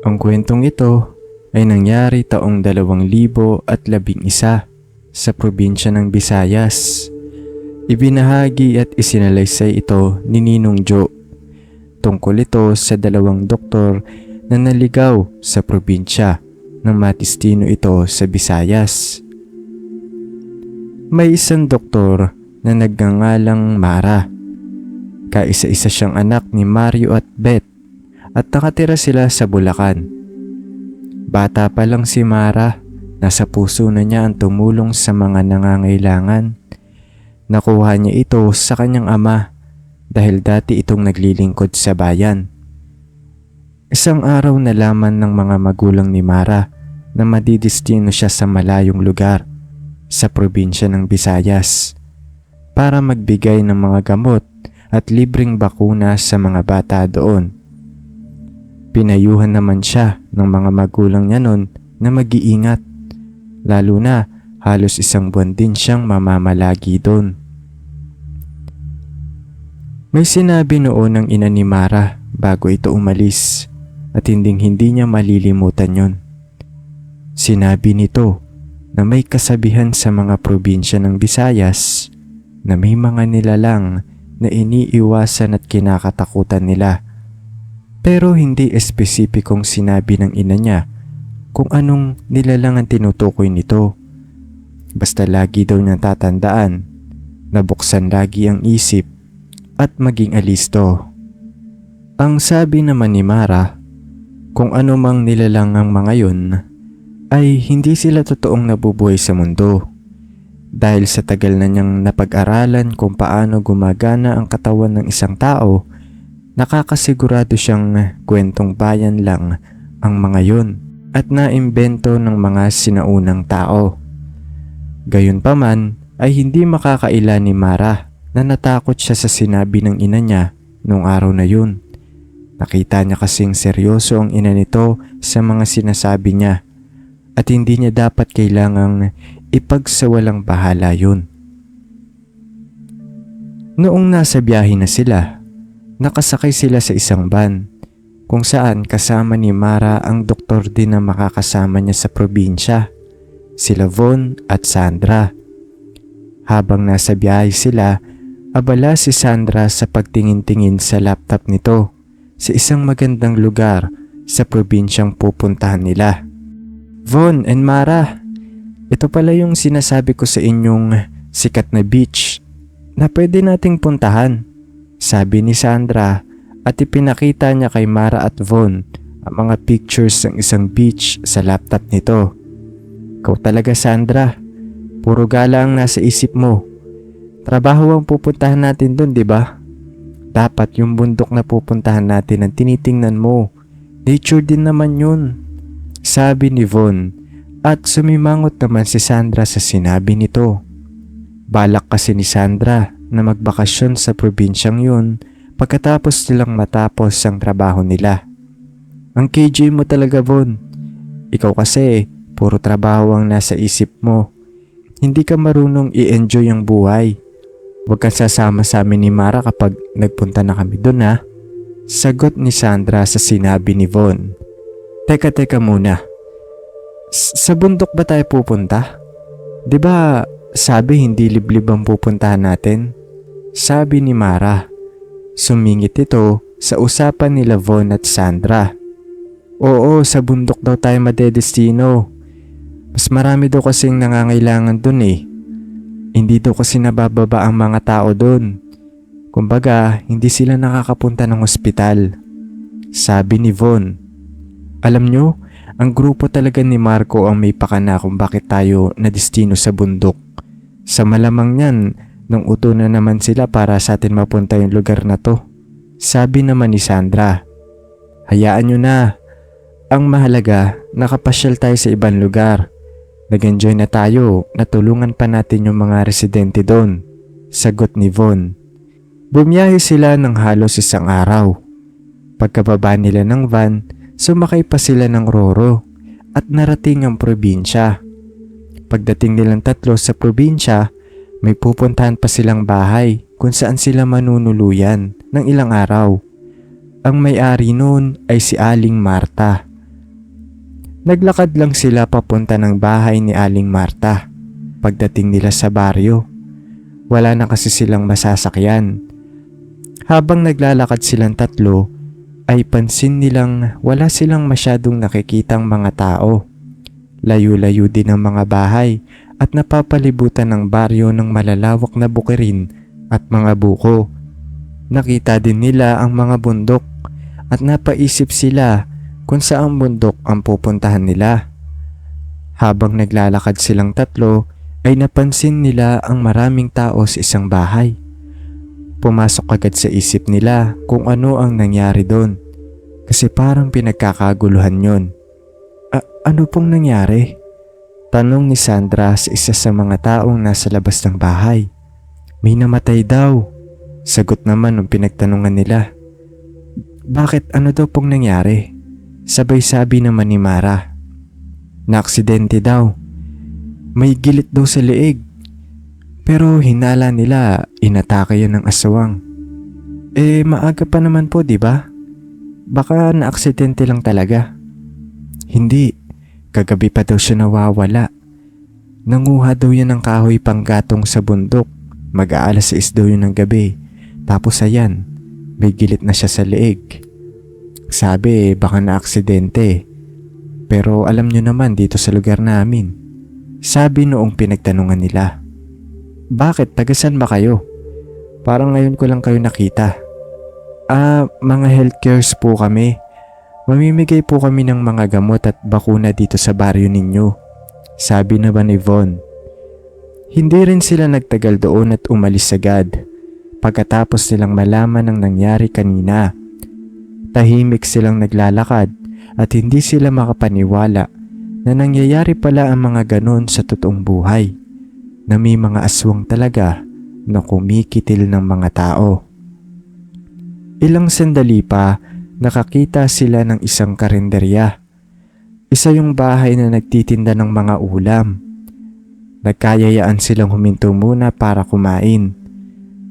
Ang kwentong ito ay nangyari taong 2011 sa probinsya ng Visayas. Ibinahagi at isinalaysay ito ni Ninong Jo. Tungkol ito sa dalawang doktor na naligaw sa probinsya nang matistino ito sa Visayas. May isang doktor na nagngangalang Mara. Kaisa-isa siyang anak ni Mario at Beth at nakatira sila sa Bulacan. Bata pa lang si Mara, nasa puso na niya ang tumulong sa mga nangangailangan. Nakuha niya ito sa kanyang ama dahil dati itong naglilingkod sa bayan. Isang araw nalaman ng mga magulang ni Mara na madidistino siya sa malayong lugar sa probinsya ng Visayas para magbigay ng mga gamot at libreng bakuna sa mga bata doon. Pinayuhan naman siya ng mga magulang niya noon na mag-iingat, lalo na halos 1 buwan din siyang mamamalagi doon. May sinabi noon ng ina ni Mara bago ito umalis at hindi niya malilimutan yon. Sinabi nito na may kasabihan sa mga probinsya ng Visayas na may mga nilalang na iniiwasan at kinakatakutan nila. Pero hindi espesipikong sinabi ng ina niya kung anong nilalang ang tinutukoy nito. Basta lagi daw niyang tatandaan na buksan lagi ang isip at maging alisto. Ang sabi naman ni Mara, kung ano mang nilalang ang mga yun, ay hindi sila totoong nabubuhay sa mundo. Dahil sa tagal na niyang napag-aralan kung paano gumagana ang katawan ng isang tao, nakakasigurado siyang kwentong bayan lang ang mga yun at naimbento ng mga sinaunang tao. Gayunpaman ay hindi makakaila ni Mara na natakot siya sa sinabi ng ina niya noong araw na yun. Nakita niya kasing seryoso ang ina nito sa mga sinasabi niya at hindi niya dapat kailangang ipagsawalang bahala yun. Noong nasa biyahe na sila, nakasakay sila sa isang van kung saan kasama ni Mara ang doktor din na makakasama niya sa probinsya, sila Von at Sandra. Habang nasa biyahe sila, abala si Sandra sa pagtingin-tingin sa laptop nito sa isang magandang lugar sa probinsyang pupuntahan nila. Von and Mara, ito pala yung sinasabi ko sa inyong sikat na beach na pwede nating puntahan, sabi ni Sandra at ipinakita niya kay Mara at Von ang mga pictures ng isang beach sa laptop nito. Ikaw talaga, Sandra, puro gala ang nasa isip mo. Trabaho ang pupuntahan natin dun, di ba? Dapat yung bundok na pupuntahan natin ang tinitingnan mo. Nature din naman yun, sabi ni Von at sumimangot naman si Sandra sa sinabi nito. Balak kasi ni Sandra na magbakasyon sa probinsyang yun pagkatapos nilang matapos ang trabaho nila. Ang KJ mo talaga, Von. Ikaw kasi, puro trabaho ang nasa isip mo. Hindi ka marunong i-enjoy ang buhay. Huwag kang sasama sa amin ni Mara kapag nagpunta na kami dun, ha? Sagot ni Sandra sa sinabi ni Von. Teka muna. Sa bundok ba tayo pupunta? 'Di ba sabi hindi liblib ang pupuntahan natin? Sabi ni Mara. Sumingit ito sa usapan nila Von at Sandra. Oo, sa bundok daw tayo madedestino. Mas marami daw kasing nangangailangan dun eh. Hindi daw kasi nabababa ang mga tao dun. Kumbaga, hindi sila nakakapunta ng ospital. Sabi ni Von. Alam nyo, ang grupo talaga ni Marco ang may pakana kung bakit tayo nadestino sa bundok. Sa malamang yan, nung uto na naman sila para sa atin mapunta yung lugar na to. Sabi naman ni Sandra. Hayaan nyo na. Ang mahalaga, nakapasyal tayo sa ibang lugar. Nag-enjoy na tayo, natulungan pa natin yung mga residente doon. Sagot ni Von. Bumiyahe sila ng halos 1 araw. Pagkababa nila ng van, sumakay pa sila ng Roro at narating ang probinsya. Pagdating nilang tatlo sa probinsya, may pupuntahan pa silang bahay kung saan sila manunuluyan ng ilang araw. Ang may-ari noon ay si Aling Marta. Naglakad lang sila papunta ng bahay ni Aling Marta. Pagdating nila sa baryo, wala na kasi silang masasakyan. Habang naglalakad silang tatlo, ay pansin nilang wala silang masyadong nakikitang mga tao. Layo-layo din ang mga bahay at napapalibutan ng baryo ng malalawak na bukirin at mga buko. Nakita din nila ang mga bundok at napaisip sila kung saang bundok ang pupuntahan nila. Habang naglalakad silang tatlo ay napansin nila ang maraming tao sa isang bahay. Pumasok agad sa isip nila kung ano ang nangyari doon kasi parang pinagkakaguluhan yon. Ano pong nangyari? Tanong ni Sandra sa isa sa mga taong nasa labas ng bahay. May namatay daw. Sagot naman ng pinagtanungan nila. Bakit, ano daw pong nangyari? Sabay sabi naman ni Mara. Naaksidente daw. May gilit daw sa leeg. Pero hinala nila, inatake yan ng aswang. Maaga pa naman po, di ba? Baka naaksidente lang talaga. Hindi. Kagabi pa daw siya nawawala. Nanguha daw yan ng kahoy panggatong sa bundok. Mag-aalas 6 daw yun ng gabi. Tapos ayan, may gilit na siya sa leeg. Sabi baka na-aksidente. Pero alam nyo naman dito sa lugar namin. Sabi noong pinagtanungan nila. Bakit? Tagasan ba kayo? Parang ngayon ko lang kayo nakita. Mga health cares po kami. Mamimigay po kami ng mga gamot at bakuna dito sa baryo ninyo. Sabi naman ni Von. Hindi rin sila nagtagal doon at umalis agad. Pagkatapos nilang malaman ang nangyari kanina. Tahimik silang naglalakad at hindi sila makapaniwala na nangyayari pala ang mga ganon sa totoong buhay. Na may mga aswang talaga na kumikitil ng mga tao. Ilang sandali pa, nakakita sila ng isang karinderya. Isa yung bahay na nagtitinda ng mga ulam. Nagkayayaan silang huminto muna para kumain.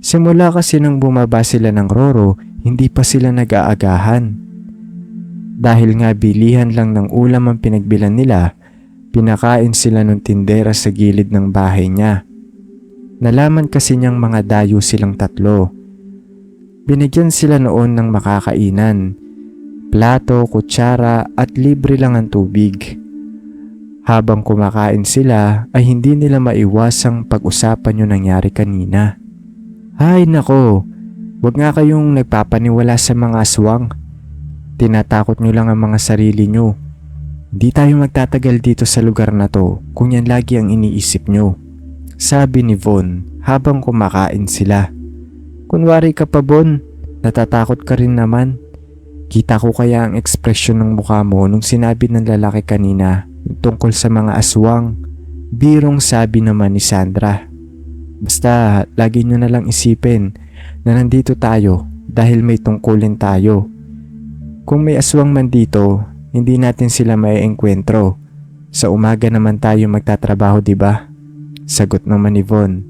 Simula kasi nang bumaba sila ng Roro, hindi pa sila nag-aagahan. Dahil nga bilihan lang ng ulam ang pinagbilan nila, pinakain sila ng tindera sa gilid ng bahay niya. Nalaman kasi niyang mga dayo silang tatlo. Binigyan sila noon ng makakainan, plato, kutsara at libre lang ang tubig. Habang kumakain sila ay hindi nila maiwasang pag-usapan yung nangyari kanina. Ay nako, wag nga kayong nagpapaniwala sa mga aswang. Tinatakot nyo lang ang mga sarili nyo. Hindi tayo magtatagal dito sa lugar na to kung yan lagi ang iniisip nyo. Sabi ni Von habang kumakain sila. Kunwari ka pa, Bon, natatakot ka rin naman. Kita ko kaya ang ekspresyon ng mukha mo nung sinabi ng lalaki kanina tungkol sa mga aswang. Birong sabi naman ni Sandra. Basta lagi nyo na lang isipin na nandito tayo dahil may tungkulin tayo. Kung may aswang man dito, hindi natin sila maiengkwentro. Sa umaga naman tayo magtatrabaho, diba? Sagot naman ni Von.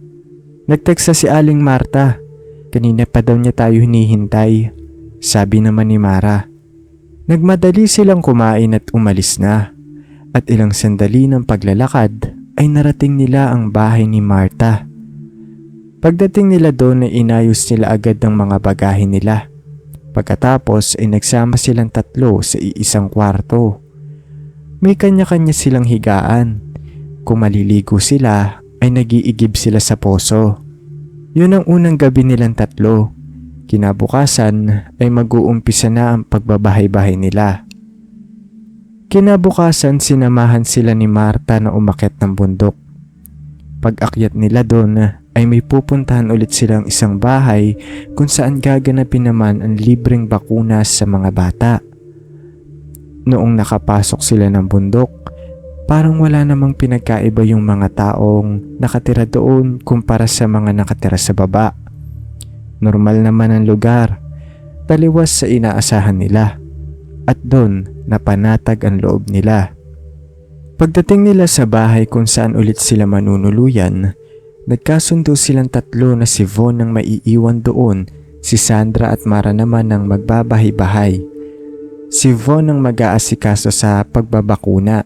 Nagteksa si Aling Marta. Kanina pa daw niya tayo hinihintay. Sabi naman ni Mara. Nagmadali silang kumain at umalis na. At ilang sandali ng paglalakad ay narating nila ang bahay ni Marta. Pagdating nila doon ay inayos nila agad ang mga bagahe nila. Pagkatapos ay nagsama silang tatlo sa iisang kwarto. May kanya-kanya silang higaan. Kung maliligo sila ay nag-iigib sila sa poso. Yun ang unang gabi nilang tatlo. Kinabukasan ay mag-uumpisa na ang pagbabahay-bahay nila. Kinabukasan sinamahan sila ni Marta na umakyat ng bundok. Pag-akyat nila doon ay may pupuntahan ulit silang isang bahay kung saan gaganapin naman ang libreng bakuna sa mga bata. Noong nakapasok sila ng bundok, parang wala namang pinagkaiba yung mga taong nakatira doon kumpara sa mga nakatira sa baba. Normal naman ang lugar, taliwas sa inaasahan nila, at doon napanatag ang loob nila. Pagdating nila sa bahay kung saan ulit sila manunuluyan, nagkasundo silang tatlo na si Von ang maiiwan doon, si Sandra at Mara naman ang magbabahay-bahay. Si Von ang mag-aasikaso sa pagbabakuna.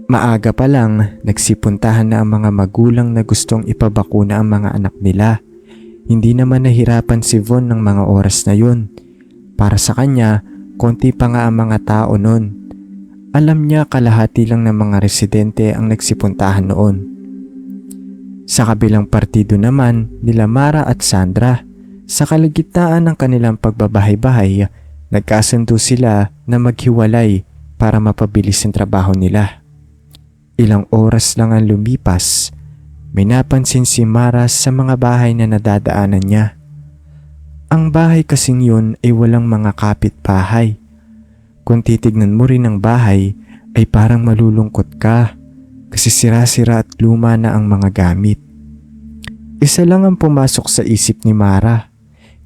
Maaga pa lang, nagsipuntahan na ang mga magulang na gustong ipabakuna ang mga anak nila. Hindi naman nahirapan si Von ng mga oras na yun. Para sa kanya, konti pa nga ang mga tao noon. Alam niya kalahati lang ng mga residente ang nagsipuntahan noon. Sa kabilang partido naman, nila Mara at Sandra, sa kalagitnaan ng kanilang pagbabahay-bahay, nagkasundo sila na maghiwalay para mapabilis ang trabaho nila. Ilang oras lang ang lumipas, may napansin si Mara sa mga bahay na nadadaanan niya. Ang bahay kasing yun ay walang mga kapitbahay. Kung titignan mo rin ang bahay ay parang malulungkot ka kasi sira-sira at luma na ang mga gamit. Isa lang ang pumasok sa isip ni Mara.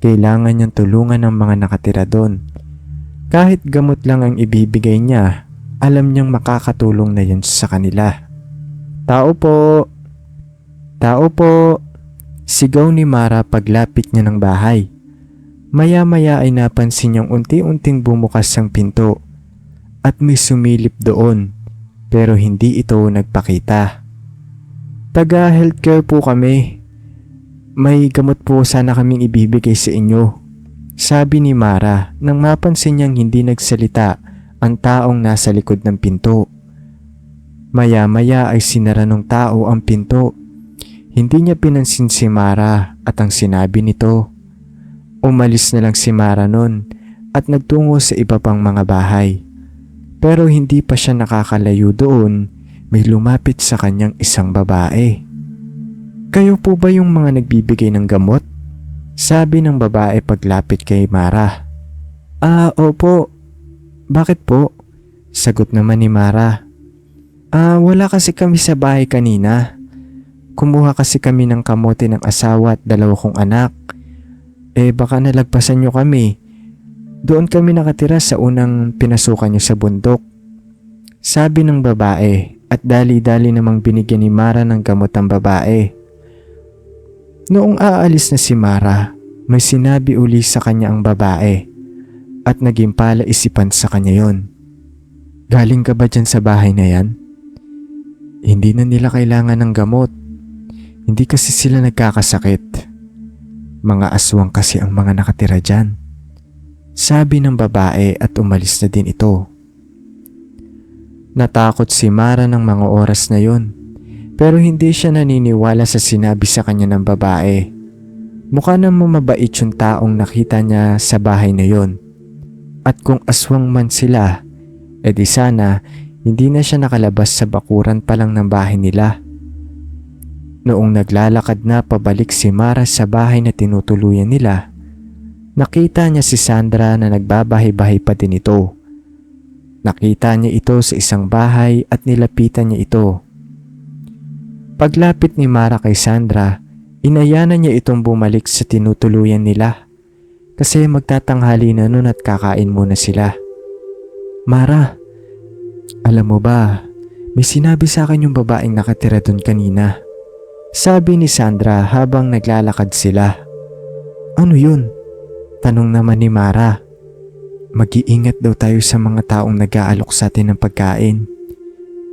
Kailangan niyang tulungan ang mga nakatira doon. Kahit gamot lang ang ibibigay niya, alam niyang makakatulong na yun sa kanila. "Tao po! Tao po!" Sigaw ni Mara paglapit niya ng bahay. Maya-maya ay napansin niyang unti-unting bumukas ang pinto at may sumilip doon pero hindi ito nagpakita. "Taga-healthcare po kami. May gamot po sana kaming ibibigay sa inyo," sabi ni Mara nang mapansin niyang hindi nagsalita ang taong nasa likod ng pinto. Maya-maya ay sinara ng tao ang pinto. Hindi niya pinansin si Mara at ang sinabi nito. Umalis na lang si Mara nun at nagtungo sa iba pang mga bahay. Pero hindi pa siya nakakalayo doon, may lumapit sa kanyang isang babae. "Kayo po ba yung mga nagbibigay ng gamot?" sabi ng babae paglapit kay Mara. Opo. Bakit po?" sagot naman ni Mara. Wala kasi kami sa bahay kanina. Kumuha kasi kami ng kamote ng asawa at 2 kong anak. Baka nalagpasan nyo kami. Doon kami nakatira sa unang pinasukan nyo sa bundok," sabi ng babae at dali-dali namang binigyan ni Mara ng gamot ang babae. Noong aalis na si Mara, may sinabi uli sa kanya ang babae at naging palaisipan sa kanya yon. "Galing ka ba dyan sa bahay na yan? Hindi na nila kailangan ng gamot. Hindi kasi sila nagkakasakit. Mga aswang kasi ang mga nakatira dyan," sabi ng babae at umalis na din ito. Natakot si Mara ng mga oras na yon, pero hindi siya naniniwala sa sinabi sa kanya ng babae. Mukha namang mabait yung taong nakita niya sa bahay na yon. At kung aswang man sila, edi sana hindi na siya nakalabas sa bakuran pa lang ng bahay nila. Noong naglalakad na pabalik si Mara sa bahay na tinutuluyan nila, nakita niya si Sandra na nagbabahay-bahay pa din ito. Nakita niya ito sa isang bahay at nilapitan niya ito. Paglapit ni Mara kay Sandra, inayanan niya itong bumalik sa tinutuluyan nila kasi magtatanghali na nun at kakain muna sila. "Mara, alam mo ba, may sinabi sa akin yung babaeng nakatira dun kanina," sabi ni Sandra habang naglalakad sila. "Ano yun?" tanong naman ni Mara. "Mag-iingat daw tayo sa mga taong nag-aalok sa atin ng pagkain.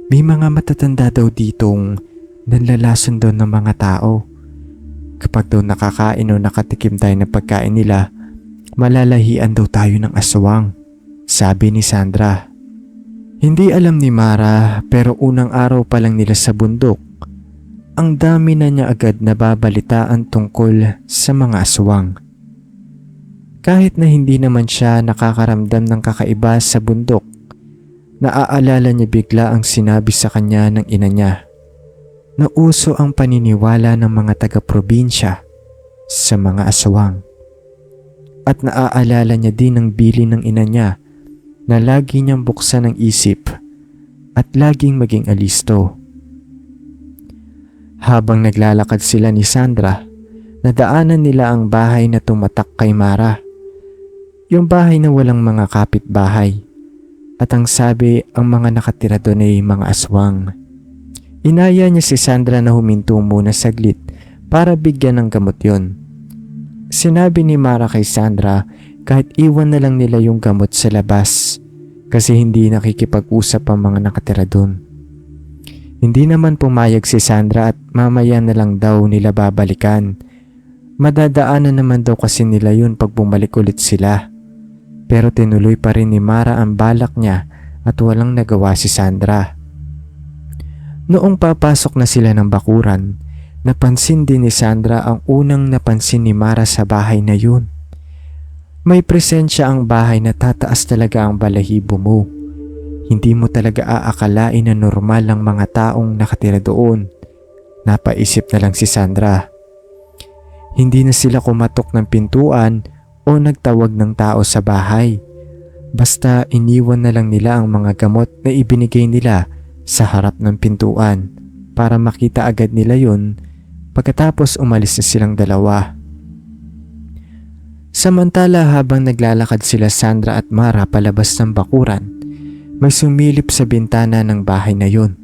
May mga matatanda daw ditong nanlalason daw ng mga tao. Kapag daw nakakain o nakatikim tayo ng pagkain nila, malalahian daw tayo ng aswang," sabi ni Sandra. Hindi alam ni Mara pero unang araw pa lang nila sa bundok, ang dami na niya agad nababalitaan tungkol sa mga aswang. Kahit na hindi naman siya nakakaramdam ng kakaiba sa bundok, naaalala niya bigla ang sinabi sa kanya ng ina niya na uso ang paniniwala ng mga taga-probinsya sa mga aswang. At naaalala niya din ang bilin ng ina niya na lagi niyang buksan ang isip at laging maging alisto. Habang naglalakad sila ni Sandra, nadaanan nila ang bahay na tumatak kay Mara. Yung bahay na walang mga kapitbahay at ang sabi ang mga nakatira doon ay mga aswang. Inaya niya si Sandra na huminto muna saglit para bigyan ng gamot yon. Sinabi ni Mara kay Sandra kahit iwan na lang nila yung gamot sa labas kasi hindi nakikipag-usap ang mga nakatira doon. Hindi naman pumayag si Sandra at mamaya na lang daw nila babalikan. Madadaanan naman daw kasi nila yun pag bumalik ulit sila. Pero tinuloy pa rin ni Mara ang balak niya at walang nagawa si Sandra. Noong papasok na sila ng bakuran, napansin din ni Sandra ang unang napansin ni Mara sa bahay na yun. May presensya ang bahay na tataas talaga ang balahibo mo. Hindi mo talaga aakalain na normal ang mga taong nakatira doon. Napaisip na lang si Sandra. Hindi na sila kumatok ng pintuan o nagtawag ng tao sa bahay. Basta iniwan na lang nila ang mga gamot na ibinigay nila sa harap ng pintuan para makita agad nila yun pagkatapos umalis na silang dalawa. Samantala habang naglalakad sila Sandra at Mara palabas ng bakuran, may sumilip sa bintana ng bahay na yun.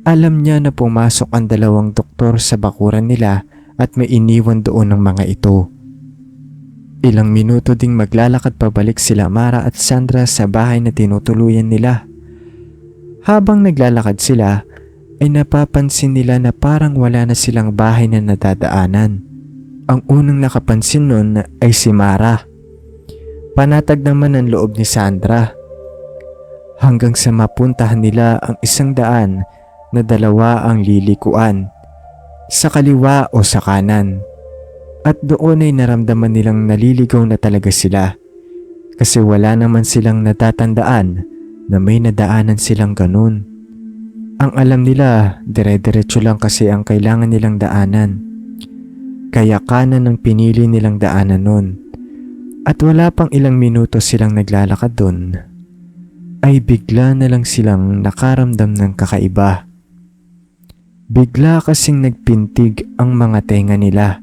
Alam niya na pumasok ang dalawang doktor sa bakuran nila at may iniwan doon ng mga ito. Ilang minuto ding maglalakad pabalik sila Mara at Sandra sa bahay na tinutuluyan nila. Habang naglalakad sila, ay napapansin nila na parang wala na silang bahay na nadadaanan. Ang unang nakapansin nun ay si Mara. Panatag naman ang loob ni Sandra. Hanggang sa mapuntahan nila ang isang daan na dalawa ang lilikuan, sa kaliwa o sa kanan. At doon ay naramdaman nilang naliligaw na talaga sila kasi wala naman silang natatandaan na may nadaanan silang ganun. Ang alam nila, dire-diretso lang kasi ang kailangan nilang daanan. Kaya kanan ang pinili nilang daanan nun. At wala pang ilang minuto silang naglalakad dun, ay bigla na lang silang nakaramdam ng kakaiba. Bigla kasing nagpintig ang mga tenga nila.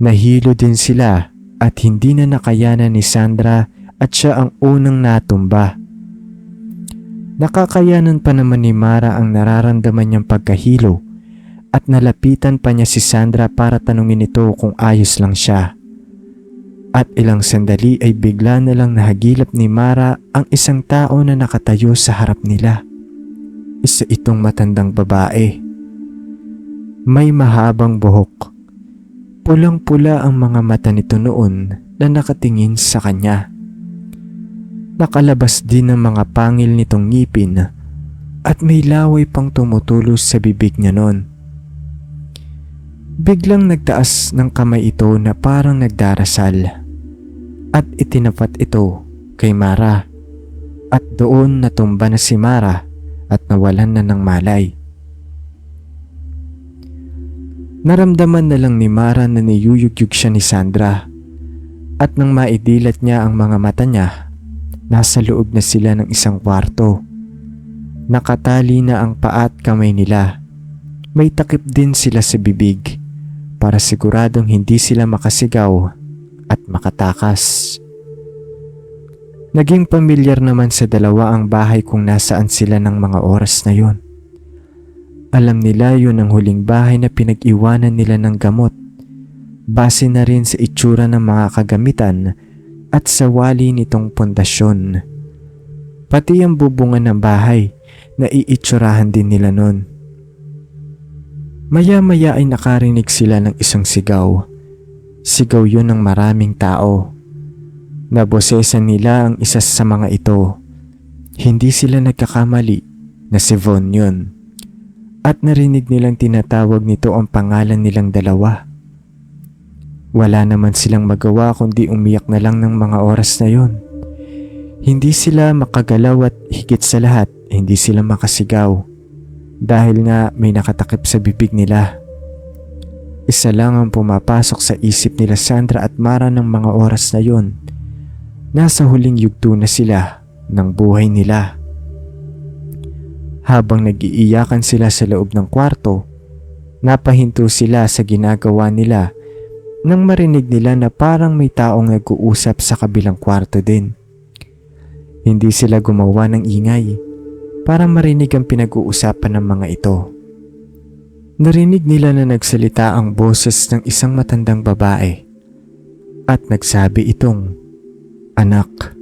Nahilo din sila at hindi na nakayanan ni Sandra at siya ang unang natumba. Nakakayanan pa naman ni Mara ang nararamdaman niyang pagkahilo at nalapitan pa niya si Sandra para tanungin ito kung ayos lang siya. At ilang sandali ay bigla na lang nahagilap ni Mara ang isang tao na nakatayo sa harap nila. Isa itong matandang babae. May mahabang buhok. Pulang-pula ang mga mata nito noon na nakatingin sa kanya. Nakalabas din ng mga pangil nitong ngipin at may laway pang tumutulos sa bibig niya noon. Biglang nagtaas ng kamay ito na parang nagdarasal at itinapat ito kay Mara at doon natumba na si Mara at nawalan na ng malay. Naramdaman na lang ni Mara na niyuyugyug siya ni Sandra at nang maidilat niya ang mga mata niya, nasa loob na sila ng isang kwarto. Nakatali na ang paa at kamay nila. May takip din sila sa bibig para siguradong hindi sila makasigaw at makatakas. Naging pamilyar naman sa dalawa ang bahay kung nasaan sila ng mga oras na yon. Alam nila yun ang huling bahay na pinag-iwanan nila ng gamot. Base na rin sa itsura ng mga kagamitan at sa wali nitong pundasyon. Pati ang bubungan ng bahay na iitsurahan din nila nun. Maya-maya ay nakarinig sila ng isang sigaw. Sigaw yun ng maraming tao. Nabosesan nila ang isa sa mga ito. Hindi sila nagkakamali na si Von yun. At narinig nilang tinatawag nito ang pangalan nilang dalawa. Wala naman silang magawa kundi umiyak na lang ng mga oras na yon. Hindi sila makagalaw at higit sa lahat, hindi sila makasigaw. Dahil nga may nakatakip sa bibig nila. Isa lang ang pumapasok sa isip nila Sandra at Mara ng mga oras na yon. Nasa huling yugto na sila ng buhay nila. Habang nag-iiyakan sila sa loob ng kwarto, napahinto sila sa ginagawa nila nang marinig nila na parang may taong nag-uusap sa kabilang kwarto din. Hindi sila gumawa ng ingay para marinig ang pinag-uusapan ng mga ito. Narinig nila na nagsalita ang boses ng isang matandang babae. at nagsabi itong, "Anak,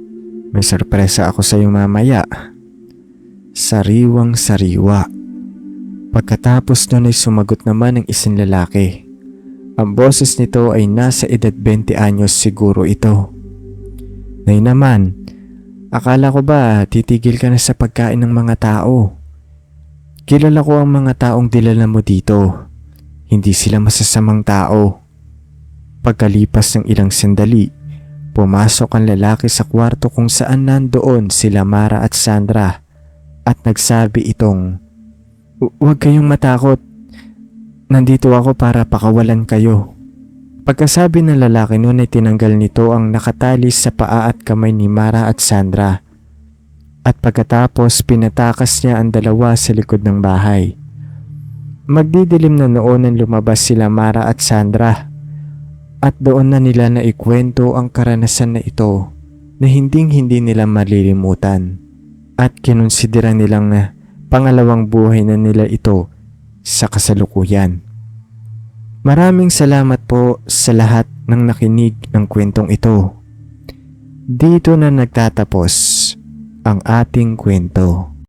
may sorpresa ako sa iyo mamaya." Sariwang sariwa. Pagkatapos nun ay sumagot naman ang isang lalaki. Ang boses nito ay nasa edad 20 anyos siguro ito. "Nay naman, akala ko ba titigil ka na sa pagkain ng mga tao? Kilala ko ang mga taong dilala mo dito. Hindi sila masasamang tao." Pagkalipas ng ilang sandali, pumasok ang lalaki sa kwarto kung saan nandoon sila Mara at Sandra at nagsabi itong, "Huwag kayong matakot. Nandito ako para pakawalan kayo." Pagkasabi ng lalaki noon ay tinanggal nito ang nakatali sa paa at kamay ni Mara at Sandra. At pagkatapos pinatakas niya ang dalawa sa likod ng bahay. Magdidilim na noon nang lumabas sila Mara at Sandra. At doon na nila naikwento ang karanasan na ito na hinding-hindi nila malilimutan. At kinonsidera nilang pangalawang buhay na nila ito sa kasalukuyan. Maraming salamat po sa lahat ng nakinig ng kwentong ito. Dito na nagtatapos ang ating kwento.